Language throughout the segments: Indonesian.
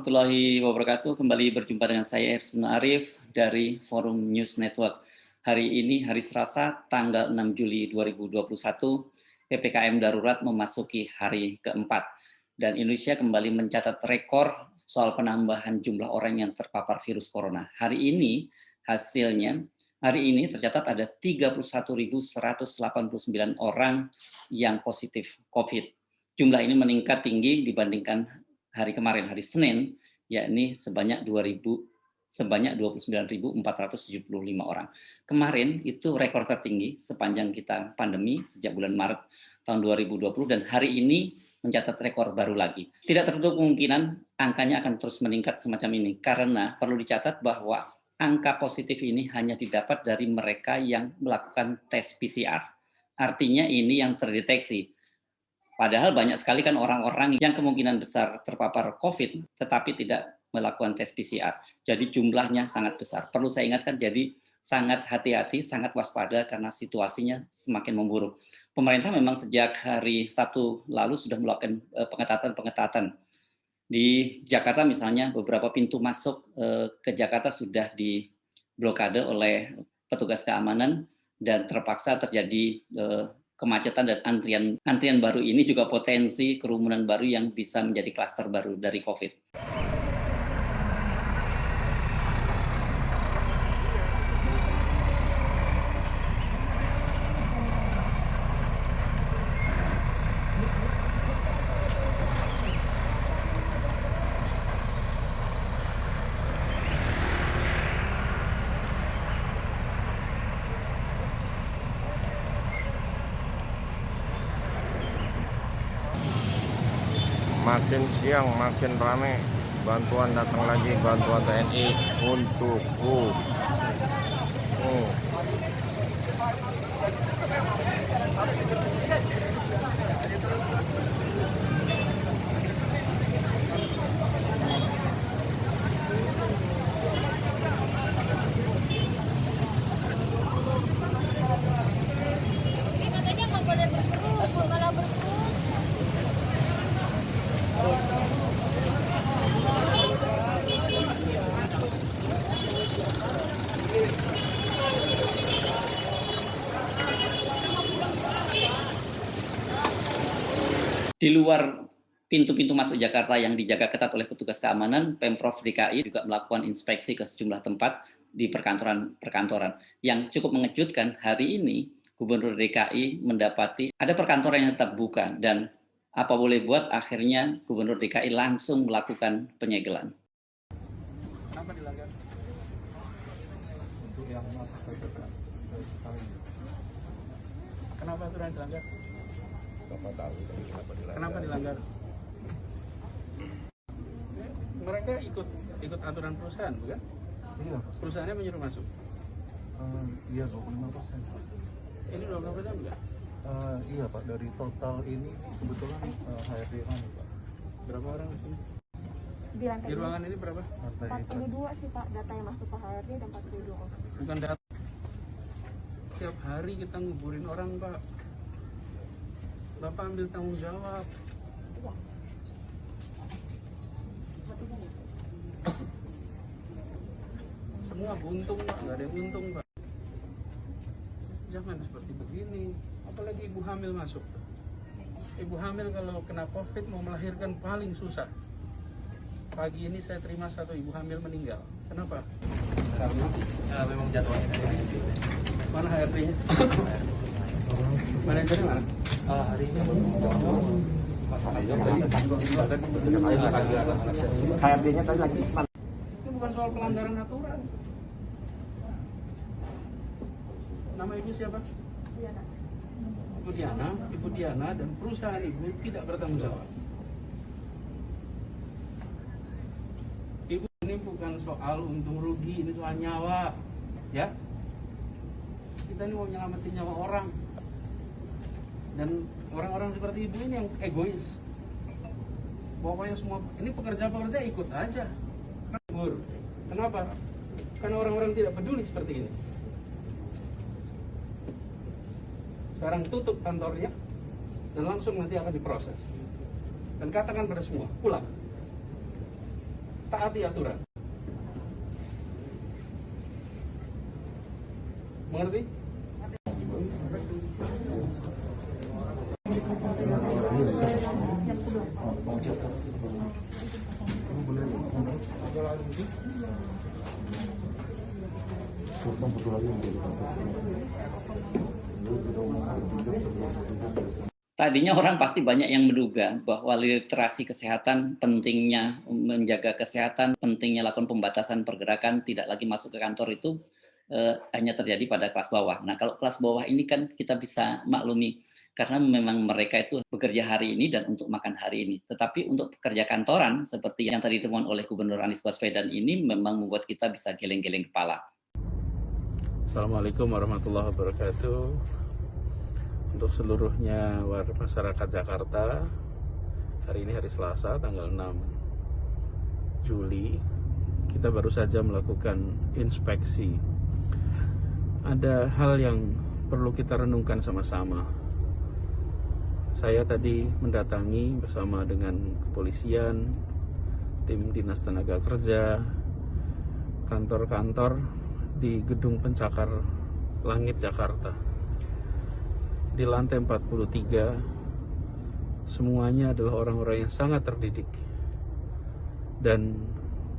warahmatullahi wabarakatuh. Kembali berjumpa dengan saya Ersun Arif dari Forum News Network. Hari ini hari Selasa tanggal 6 Juli 2021, PPKM darurat memasuki hari keempat dan Indonesia kembali mencatat rekor soal penambahan jumlah orang yang terpapar virus corona. Hari ini tercatat ada 31.189 orang yang positif COVID. Jumlah ini meningkat tinggi dibandingkan hari kemarin, hari Senin, yakni sebanyak 29.475 orang. Kemarin itu rekor tertinggi sepanjang kita pandemi sejak bulan Maret tahun 2020 dan hari ini mencatat rekor baru lagi. Tidak tertutup kemungkinan angkanya akan terus meningkat semacam ini karena perlu dicatat bahwa angka positif ini hanya didapat dari mereka yang melakukan tes PCR. Artinya ini yang terdeteksi. Padahal banyak sekali kan orang-orang yang kemungkinan besar terpapar COVID tetapi tidak melakukan tes PCR. Jadi jumlahnya sangat besar. Perlu saya ingatkan, jadi sangat hati-hati, sangat waspada karena situasinya semakin memburuk. Pemerintah memang sejak hari Sabtu lalu sudah melakukan pengetatan. Di Jakarta misalnya beberapa pintu masuk ke Jakarta sudah diblokade oleh petugas keamanan dan terpaksa terjadi kemacetan dan antrian baru. Ini juga potensi kerumunan baru yang bisa menjadi klaster baru dari COVID. Makin siang makin ramai, bantuan datang lagi, bantuan TNI untuk katanya nggak boleh berkerumun, malah berkerumun. Di luar pintu-pintu masuk Jakarta yang dijaga ketat oleh petugas keamanan, Pemprov DKI juga melakukan inspeksi ke sejumlah tempat di perkantoran. Yang cukup mengejutkan, hari ini Gubernur DKI mendapati ada perkantoran yang tetap buka dan apa boleh buat akhirnya Gubernur DKI langsung melakukan penyegelan. Kenapa dilanggar? Untuk yang masuk ke PPKM. Kenapa aturan dilanggar? Bapak tahu Kenapa dilanggar? Mereka ikut aturan perusahaan, bukan? Iya, Perusahaannya menyuruh masuk. iya 25%. Ini 20% enggak? Iya Pak, dari total ini kebetulan HRD mana Pak? Berapa orang di sini? Di lantai Di ruangan ini berapa? Lantai 42 sih Pak, data yang masuk ke HRD ada 42 orang. Bukan data. Tiap hari kita nguburin orang, Pak. Bapak ambil tanggung jawab. Semua buntung, Pak. Nggak ada yang untung, Pak. Jangan seperti begini. Apalagi ibu hamil masuk. Ibu hamil kalau kena COVID mau melahirkan paling susah. Pagi ini saya terima satu ibu hamil meninggal. Kenapa? Karena memang jadwalnya dari mana HRD-nya? Mana yang dari mana? Hari ini HRD-nya tadi lagi itu bukan soal pelanggaran aturan. Nama ibu siapa? Diana. Ibu Diana dan perusahaan ibu tidak bertanggung jawab. Ibu, ini bukan soal untung rugi, ini soal nyawa, ya. Kita ini mau nyelamatin nyawa orang. Dan orang-orang seperti ibu ini yang egois. Pokoknya semua ini pekerja-pekerja ikut aja. Kenapa? Karena orang-orang tidak peduli seperti ini. Sekarang tutup kantornya dan langsung nanti akan diproses. Dan katakan pada semua, pulang. taati aturan. Mengerti? Tadinya orang pasti banyak yang menduga bahwa literasi kesehatan, pentingnya menjaga kesehatan, pentingnya lakukan pembatasan pergerakan, tidak lagi masuk ke kantor itu hanya terjadi pada kelas bawah. Nah, kalau kelas bawah ini kan kita bisa maklumi karena memang mereka itu bekerja hari ini dan untuk makan hari ini. Tetapi untuk pekerja kantoran seperti yang tadi ditemukan oleh Gubernur Anies Baswedan ini memang membuat kita bisa geleng-geleng kepala. Assalamualaikum warahmatullahi wabarakatuh. Untuk seluruhnya masyarakat Jakarta, hari ini hari Selasa tanggal 6 Juli, kita baru saja melakukan inspeksi. Ada hal yang perlu kita renungkan sama-sama. Saya tadi mendatangi bersama dengan kepolisian, tim Dinas Tenaga Kerja, kantor-kantor di Gedung Pencakar Langit Jakarta. Di lantai 43, semuanya adalah orang-orang yang sangat terdidik. Dan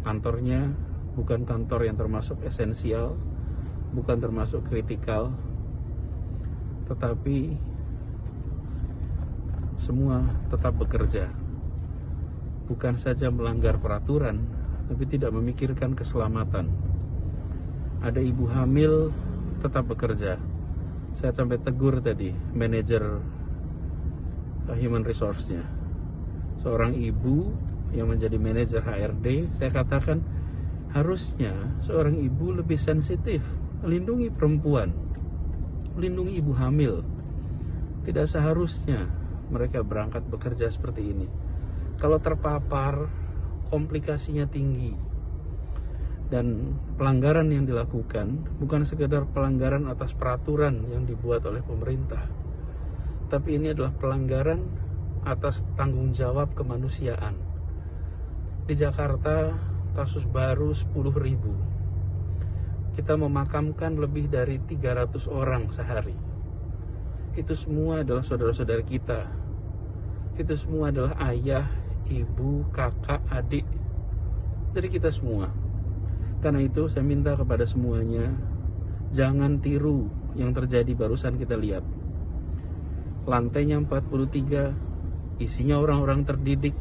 kantornya bukan kantor yang termasuk esensial, bukan termasuk kritikal, tetapi semua tetap bekerja. Bukan saja melanggar peraturan, tapi tidak memikirkan keselamatan. Ada ibu hamil tetap bekerja. Saya sampai tegur tadi manajer human resource-nya. Seorang ibu yang menjadi manajer HRD, saya katakan harusnya seorang ibu lebih sensitif, melindungi perempuan, melindungi ibu hamil. Tidak seharusnya mereka berangkat bekerja seperti ini. Kalau terpapar, komplikasinya tinggi. Dan pelanggaran yang dilakukan bukan sekedar pelanggaran atas peraturan yang dibuat oleh pemerintah, tapi ini adalah pelanggaran atas tanggung jawab kemanusiaan. Di Jakarta kasus baru 10.000. Kita memakamkan lebih dari 300 orang sehari. Itu semua adalah saudara-saudara kita. Itu semua adalah ayah, ibu, kakak, adik dari kita semua. Karena itu saya minta kepada semuanya, jangan tiru yang terjadi barusan kita lihat. Lantainya 43, isinya orang-orang terdidik,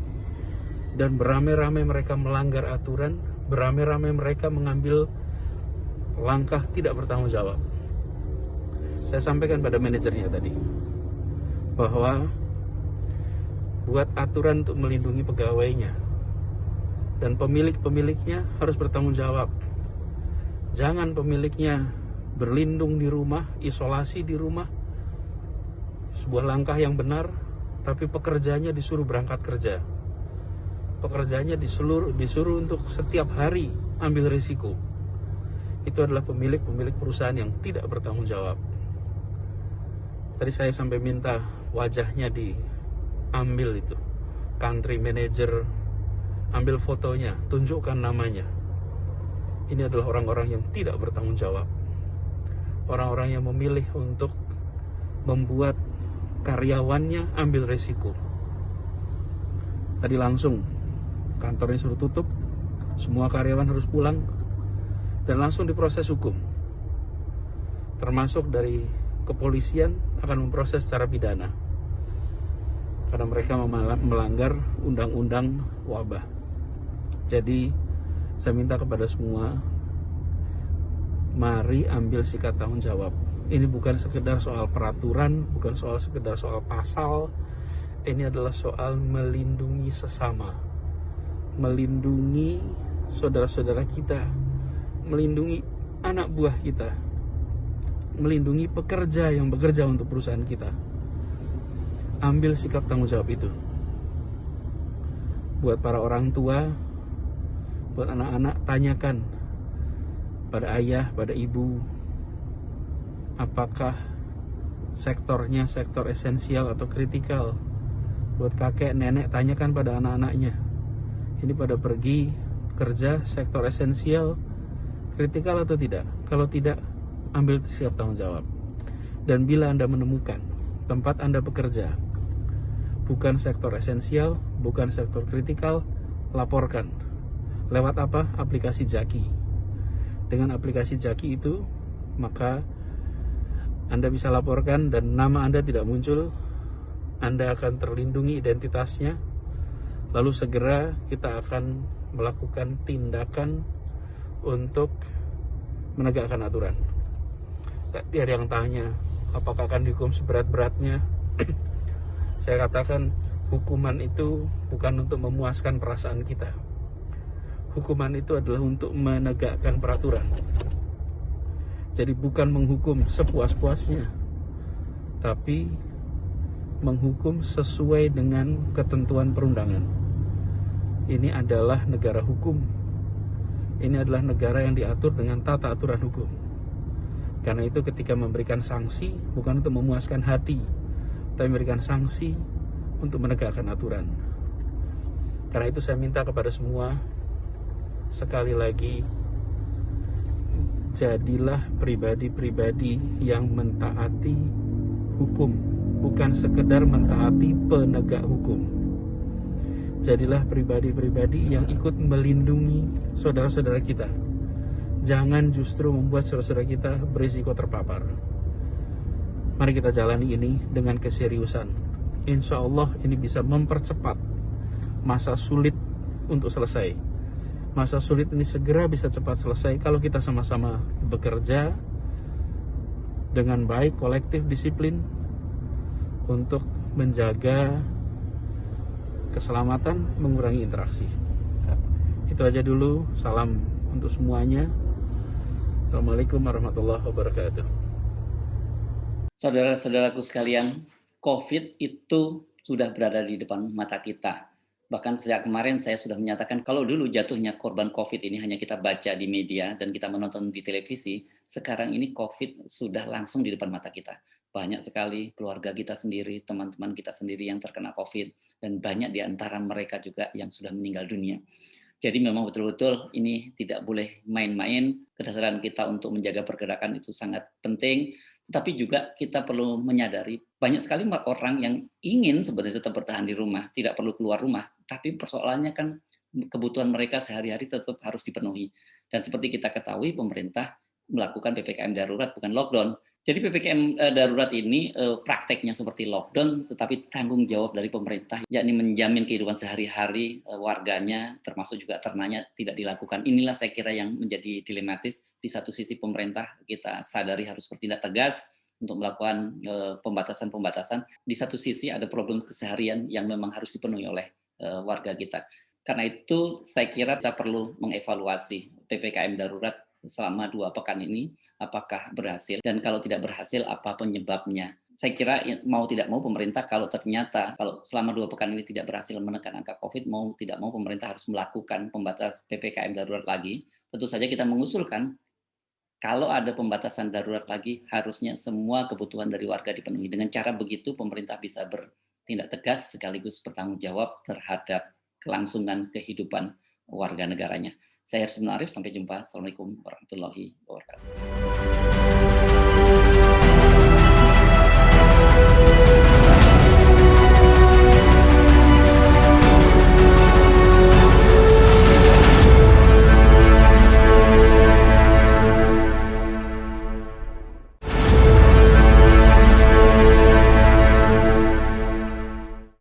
dan beramai-ramai mereka melanggar aturan, beramai-ramai mereka mengambil langkah tidak bertanggung jawab. Saya sampaikan pada manajernya tadi, bahwa buat aturan untuk melindungi pegawainya, dan pemilik-pemiliknya harus bertanggung jawab. Jangan pemiliknya berlindung di rumah, isolasi di rumah, sebuah langkah yang benar, tapi pekerjanya disuruh berangkat kerja. Pekerjanya disuruh untuk setiap hari ambil risiko. Itu adalah pemilik-pemilik perusahaan yang tidak bertanggung jawab. Tadi saya sampai minta wajahnya diambil itu, country manager, ambil fotonya, tunjukkan namanya. Ini adalah orang-orang yang tidak bertanggung jawab. Orang-orang yang memilih untuk membuat karyawannya ambil resiko. Tadi langsung kantornya suruh tutup, semua karyawan harus pulang, dan langsung diproses hukum. Termasuk dari kepolisian akan memproses secara pidana. Karena mereka melanggar undang-undang wabah. Jadi saya minta kepada semua, mari ambil sikap tanggung jawab. Ini bukan sekedar soal peraturan, bukan sekedar soal pasal. Ini adalah soal melindungi sesama, melindungi saudara-saudara kita, melindungi anak buah kita, melindungi pekerja yang bekerja untuk perusahaan kita. Ambil sikap tanggung jawab itu. Buat para orang tua, buat anak-anak, tanyakan pada ayah, pada ibu, apakah sektornya sektor esensial atau kritikal. Buat kakek, nenek, tanyakan pada anak-anaknya. Ini pada pergi pekerja sektor esensial, kritikal atau tidak? Kalau tidak, ambil sikap tanggung jawab. Dan bila Anda menemukan tempat Anda bekerja bukan sektor esensial, bukan sektor kritikal, laporkan. Lewat apa? Aplikasi Jaki. Dengan aplikasi Jaki itu, maka Anda bisa laporkan dan nama Anda tidak muncul. Anda akan terlindungi identitasnya. Lalu segera kita akan melakukan tindakan untuk menegakkan aturan. Tadi ada yang tanya, apakah akan dihukum seberat-beratnya? Saya katakan, hukuman itu bukan untuk memuaskan perasaan kita. Hukuman itu adalah untuk menegakkan peraturan. Jadi bukan menghukum sepuas-puasnya, tapi menghukum sesuai dengan ketentuan perundangan. Ini adalah negara hukum. Ini adalah negara yang diatur dengan tata aturan hukum. Karena itu ketika memberikan sanksi bukan untuk memuaskan hati, tapi memberikan sanksi untuk menegakkan aturan. Karena itu saya minta kepada semua, sekali lagi, jadilah pribadi-pribadi yang mentaati hukum, bukan sekedar mentaati penegak hukum. Jadilah pribadi-pribadi yang ikut melindungi saudara-saudara kita. Jangan justru membuat saudara-saudara kita berisiko terpapar. Mari kita jalani ini dengan keseriusan. Insya Allah ini bisa mempercepat masa sulit untuk selesai. Masa sulit ini segera bisa cepat selesai kalau kita sama-sama bekerja dengan baik, kolektif, disiplin untuk menjaga keselamatan, mengurangi interaksi. Itu aja dulu. Salam untuk semuanya. Assalamualaikum warahmatullahi wabarakatuh. Saudara-saudaraku sekalian, COVID itu sudah berada di depan mata kita. Bahkan sejak kemarin saya sudah menyatakan kalau dulu jatuhnya korban COVID ini hanya kita baca di media dan kita menonton di televisi, sekarang ini COVID sudah langsung di depan mata kita. Banyak sekali keluarga kita sendiri, teman-teman kita sendiri yang terkena COVID, dan banyak di antara mereka juga yang sudah meninggal dunia. Jadi memang betul-betul ini tidak boleh main-main. Kesadaran kita untuk menjaga pergerakan itu sangat penting. Tapi juga kita perlu menyadari banyak sekali orang yang ingin sebenarnya tetap bertahan di rumah, tidak perlu keluar rumah. Tapi persoalannya kan kebutuhan mereka sehari-hari tetap harus dipenuhi. Dan seperti kita ketahui, pemerintah melakukan PPKM darurat, bukan lockdown. Jadi PPKM darurat ini prakteknya seperti lockdown, tetapi tanggung jawab dari pemerintah, yakni menjamin kehidupan sehari-hari warganya, termasuk juga ternaknya, tidak dilakukan. Inilah saya kira yang menjadi dilematis. Di satu sisi pemerintah kita sadari harus bertindak tegas untuk melakukan pembatasan-pembatasan. Di satu sisi ada problem keseharian yang memang harus dipenuhi oleh warga kita. Karena itu saya kira kita perlu mengevaluasi PPKM darurat selama 2 pekan ini, apakah berhasil, dan kalau tidak berhasil, apa penyebabnya. Saya kira mau tidak mau pemerintah kalau ternyata kalau selama 2 pekan ini tidak berhasil menekan angka COVID, mau tidak mau pemerintah harus melakukan pembatas PPKM darurat lagi. Tentu saja kita mengusulkan kalau ada pembatasan darurat lagi, harusnya semua kebutuhan dari warga dipenuhi. Dengan cara begitu pemerintah bisa bertindak tegas sekaligus bertanggung jawab terhadap kelangsungan kehidupan warga negaranya. Saya Harsun Arif, sampai jumpa. Assalamualaikum warahmatullahi wabarakatuh.